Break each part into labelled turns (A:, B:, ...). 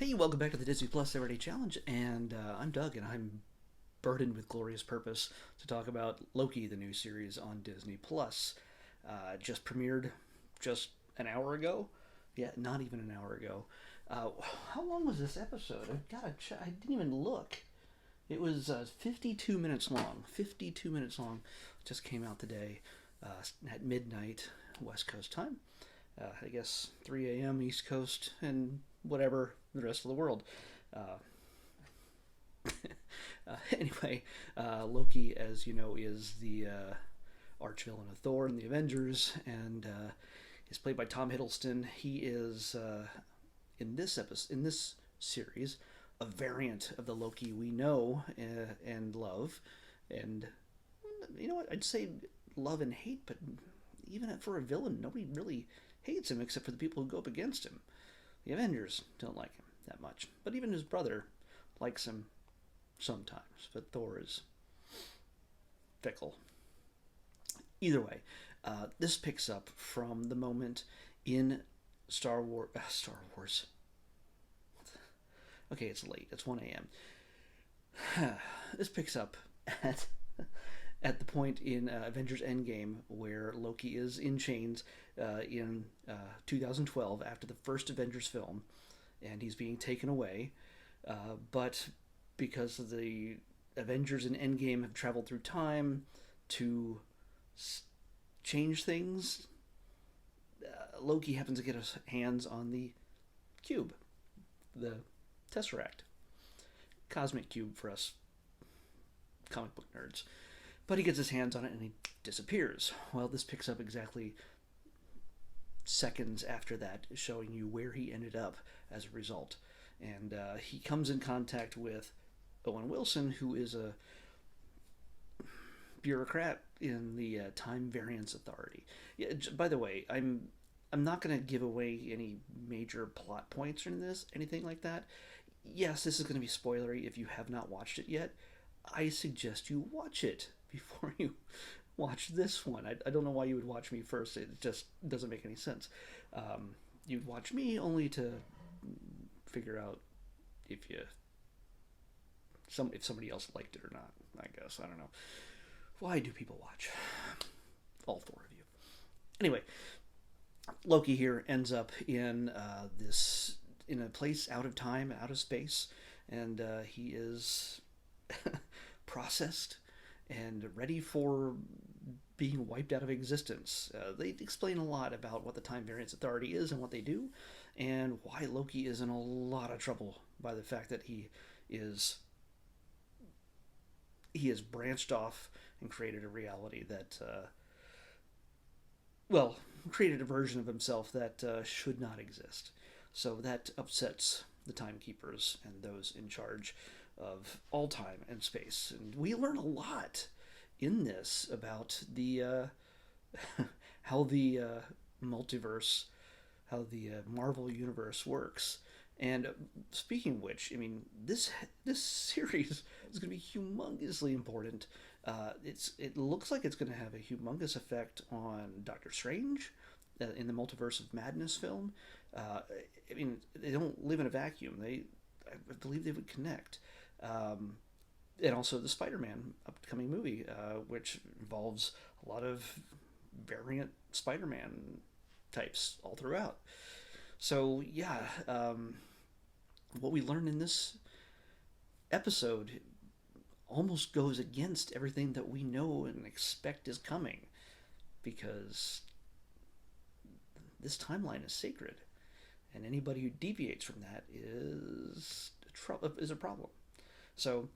A: Hey, welcome back to the Disney Plus Everyday Challenge, and I'm Doug, and I'm burdened with glorious purpose to talk about Loki, the new series on Disney Plus. Just premiered just an hour ago. Yeah, not even an hour ago. Uh, how long was this episode? I've got to check. I didn't even look. It was 52 minutes long. 52 minutes long. Just came out today at midnight West Coast time. I guess 3 a.m. East Coast and whatever the rest of the world. Uh, anyway, Loki, as you know, is the arch villain of Thor in the Avengers, and is played by Tom Hiddleston. He is in this series a variant of the Loki we know and love, and you know what? I'd say love and hate, but even for a villain, nobody really hates him except for the people who go up against him. The Avengers don't like him that much, but even his brother likes him sometimes. But Thor is fickle. Either way, this picks up from the moment in Star Wars. Okay, it's late. It's 1 a.m. This picks up at at the point in Avengers Endgame where Loki is in chains in 2012 after the first Avengers film, and he's being taken away. But because of the Avengers in Endgame have traveled through time to change things, Loki happens to get his hands on the cube, the Tesseract, cosmic cube for us comic book nerds. But he gets his hands on it and he disappears. Well, this picks up exactly seconds after that, showing you where he ended up as a result. And he comes in contact with Owen Wilson, who is a bureaucrat in the Time Variance Authority. Yeah, by the way, I'm not going to give away any major plot points or anything like that. Yes, this is going to be spoilery if you have not watched it yet. I suggest you watch it before you watch this one. I don't know why you would watch me first. It just doesn't make any sense. You'd watch me only to figure out if if somebody else liked it or not. I guess I don't know. Why do people watch? All four of you. Anyway, Loki here ends up in this in a place out of time, out of space, and he is processed and ready for being wiped out of existence. They explain a lot about what the Time Variance Authority is and what they do, and why Loki is in a lot of trouble by the fact that he has branched off and created a reality that created a version of himself that should not exist. So that upsets the timekeepers and those in charge of all time and space. And we learn a lot in this about the how the multiverse, how the Marvel universe works. And speaking of which, I mean, this series is going to be humongously important. It looks like it's going to have a humongous effect on Doctor Strange in the Multiverse of Madness film. I mean, they don't live in a vacuum. I believe they would connect. And also the Spider-Man upcoming movie, which involves a lot of variant Spider-Man types all throughout. So yeah, what we learn in this episode almost goes against everything that we know and expect is coming, because this timeline is sacred, and anybody who deviates from that is a problem. So,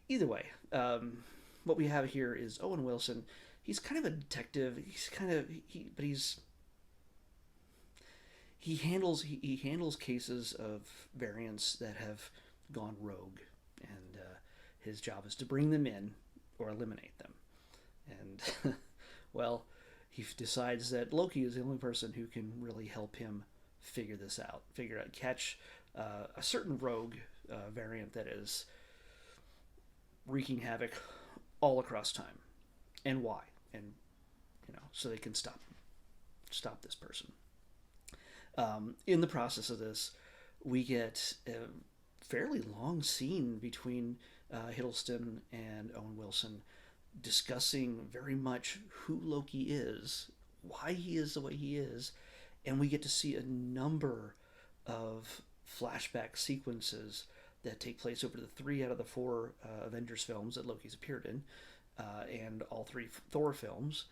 A: either way, what we have here is Owen Wilson. He's kind of a detective. He handles cases of variants that have gone rogue, and his job is to bring them in or eliminate them. And well, he decides that Loki is the only person who can really help him catch a certain rogue variant that is wreaking havoc all across time, and why, and so they can stop this person. In the process of this, we get a fairly long scene between Hiddleston and Owen Wilson discussing very much who Loki is, why he is the way he is, and we get to see a number of flashback sequences that take place over the 3 out of the 4 Avengers films that Loki's appeared in, and all 3 Thor films.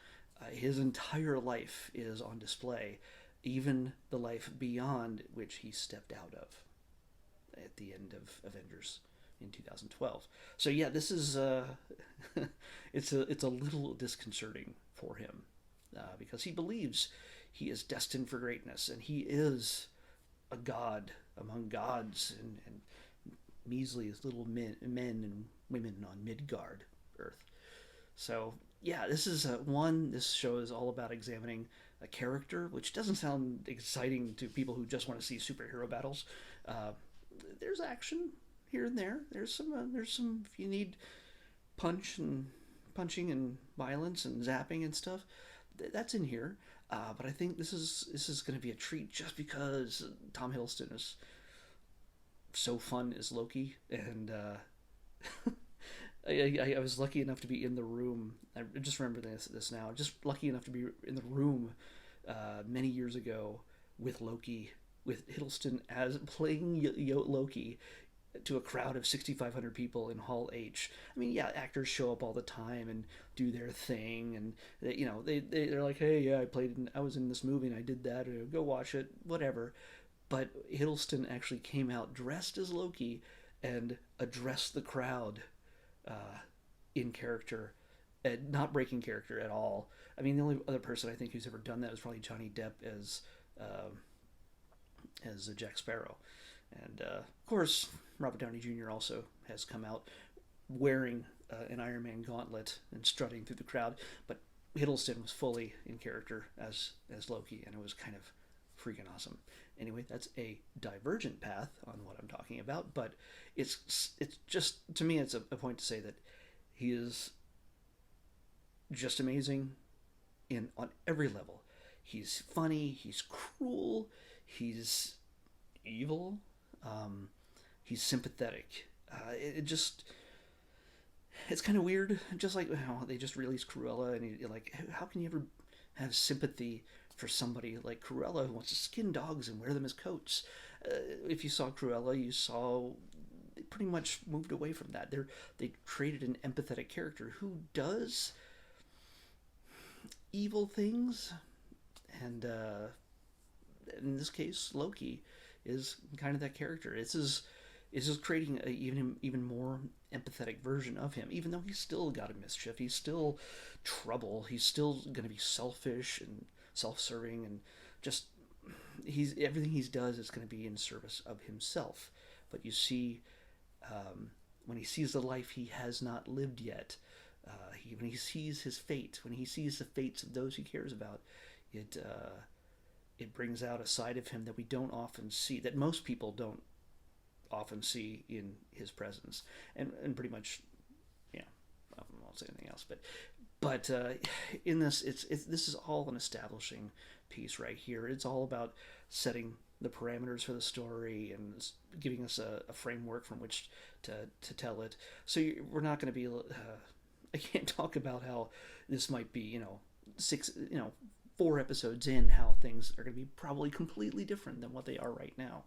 A: His entire life is on display, even the life beyond which he stepped out of at the end of Avengers in 2012. So yeah, this is it's a little disconcerting for him because he believes he is destined for greatness and he is a god among gods and measly as little men and women on Midgard Earth. So yeah, this is one. This show is all about examining a character, which doesn't sound exciting to people who just want to see superhero battles. Uh, there's action here and there. There's some. If you need punching and violence and zapping and stuff, that's in here. But I think this is going to be a treat just because Tom Hiddleston is so fun as Loki, and I was lucky enough to be in the room. I just remember this now. Just lucky enough to be in the room many years ago with Loki, with Hiddleston as playing Loki to a crowd of 6,500 people in Hall H. I mean, yeah, actors show up all the time and do their thing, and they're like, hey, yeah, I was in this movie and I did that. Or, go watch it, whatever. But Hiddleston actually came out dressed as Loki and addressed the crowd in character, and not breaking character at all. I mean, the only other person I think who's ever done that was probably Johnny Depp as Jack Sparrow, and of course Robert Downey Jr. also has come out wearing an Iron Man gauntlet and strutting through the crowd. But Hiddleston was fully in character as Loki, and it was kind of freaking awesome. Anyway, that's a divergent path on what I'm talking about, but it's just, to me, it's a point to say that he is just amazing on every level. He's funny, he's cruel, he's evil, he's sympathetic. It's kind of weird, just like how they just released Cruella, and you're like, how can you ever have sympathy for somebody like Cruella who wants to skin dogs and wear them as coats? If you saw Cruella, you saw they pretty much moved away from that. They created an empathetic character who does evil things, and in this case, Loki is kind of that character. This is creating a even more empathetic version of him, even though he's still got a mischief. He's still trouble. He's still going to be selfish and self-serving, and just everything he does is going to be in service of himself. But you see, when he sees the life he has not lived yet, when he sees his fate, when he sees the fates of those he cares about, it brings out a side of him that we don't often see, that most people don't often see in his presence, and pretty much, yeah, I won't say anything else, but in this, this is all an establishing piece right here. It's all about setting the parameters for the story and giving us a framework from which to tell it. So we're not going to be. I can't talk about how this might be, 4 episodes in, how things are going to be probably completely different than what they are right now.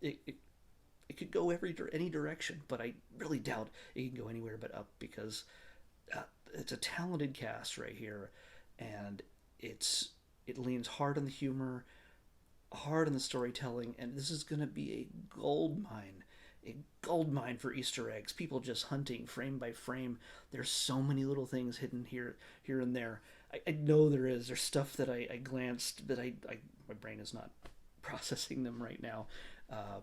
A: It could go any direction, but I really doubt it can go anywhere but up, because it's a talented cast right here, and it leans hard on the humor, hard on the storytelling, and this is going to be a gold mine for Easter eggs. People just hunting frame by frame. There's so many little things hidden here and there. I know there is. There's stuff that I glanced, but my brain is not processing them right now.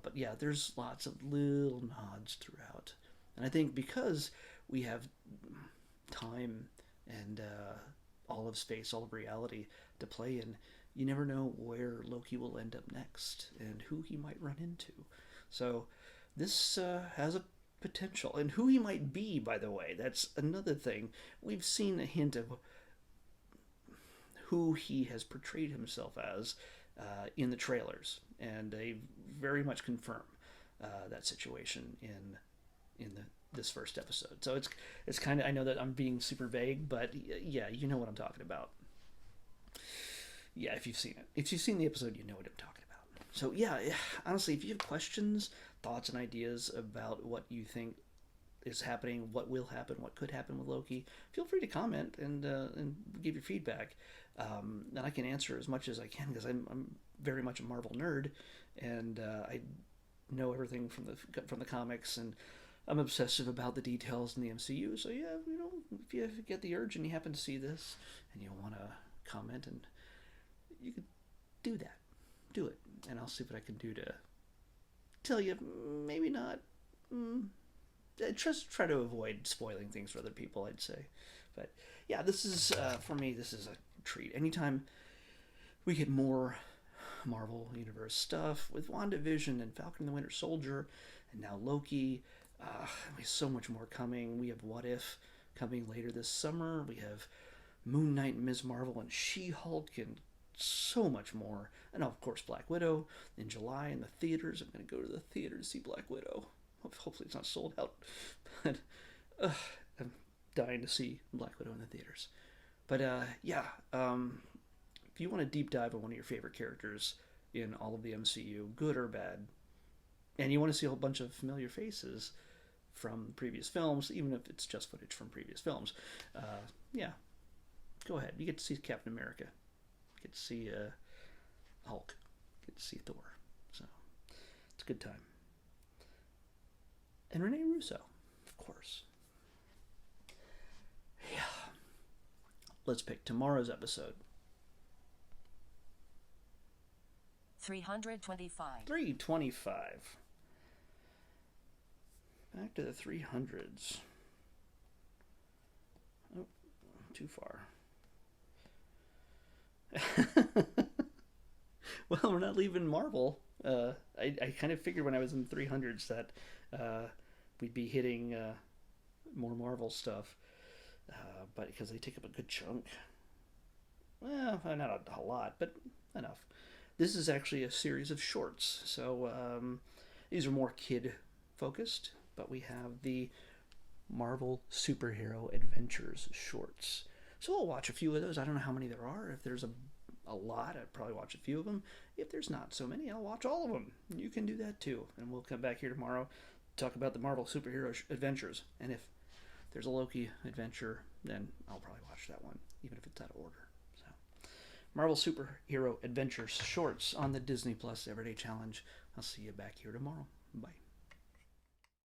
A: But yeah, there's lots of little nods throughout. And I think because we have time and all of space, all of reality to play in, you never know where Loki will end up next and who he might run into. So this has a potential. And who he might be, by the way, that's another thing. We've seen a hint of who he has portrayed himself as in the trailers, and they very much confirm that situation in this first episode. So it's kind of, I know that I'm being super vague, but yeah, you know what I'm talking about. Yeah, if you've seen the episode, you know what I'm talking about. So yeah, honestly, if you have questions, thoughts, and ideas about what you think is happening, what will happen, what could happen with Loki, feel free to comment and give your feedback. And I can answer as much as I can because I'm very much a Marvel nerd, and I know everything from the comics, and I'm obsessive about the details in the MCU. So yeah, if you get the urge and you happen to see this and you want to comment, and you could do that, do it, and I'll see what I can do to tell you. Maybe not. Just try to avoid spoiling things for other people, I'd say. But yeah, this is for me. This is a treat. Anytime we get more Marvel Universe stuff with WandaVision and Falcon and the Winter Soldier, and now Loki. We have so much more coming. We have What If coming later this summer. We have Moon Knight and Ms. Marvel and She-Hulk and so much more. And of course Black Widow in July in the theaters. I'm going to go to the theater to see Black Widow. Hopefully it's not sold out. But I'm dying to see Black Widow in the theaters. But yeah, if you want to deep dive on one of your favorite characters in all of the MCU, good or bad, and you want to see a whole bunch of familiar faces from previous films, even if it's just footage from previous films, yeah, go ahead. You get to see Captain America. You get to see Hulk. You get to see Thor. So it's a good time. And Rene Russo, of course. Yeah. Let's pick tomorrow's episode.
B: 325.
A: 325. Back to the 300s. Oh, too far. Well, we're not leaving Marvel. I kind of figured when I was in the 300s that we'd be hitting more Marvel stuff, but because they take up a good chunk. Well, not a lot, but enough. This is actually a series of shorts, so these are more kid focused, but we have the Marvel Superhero Adventures shorts. So I'll watch a few of those. I don't know how many there are. If there's a lot, I'd probably watch a few of them. If there's not so many, I'll watch all of them. You can do that too. And we'll come back here tomorrow, talk about the Marvel Superhero Adventures. And if there's a Loki adventure, then I'll probably watch that one, even if it's out of order. So, Marvel Superhero Adventures shorts on the Disney Plus Everyday Challenge. I'll see you back here tomorrow. Bye.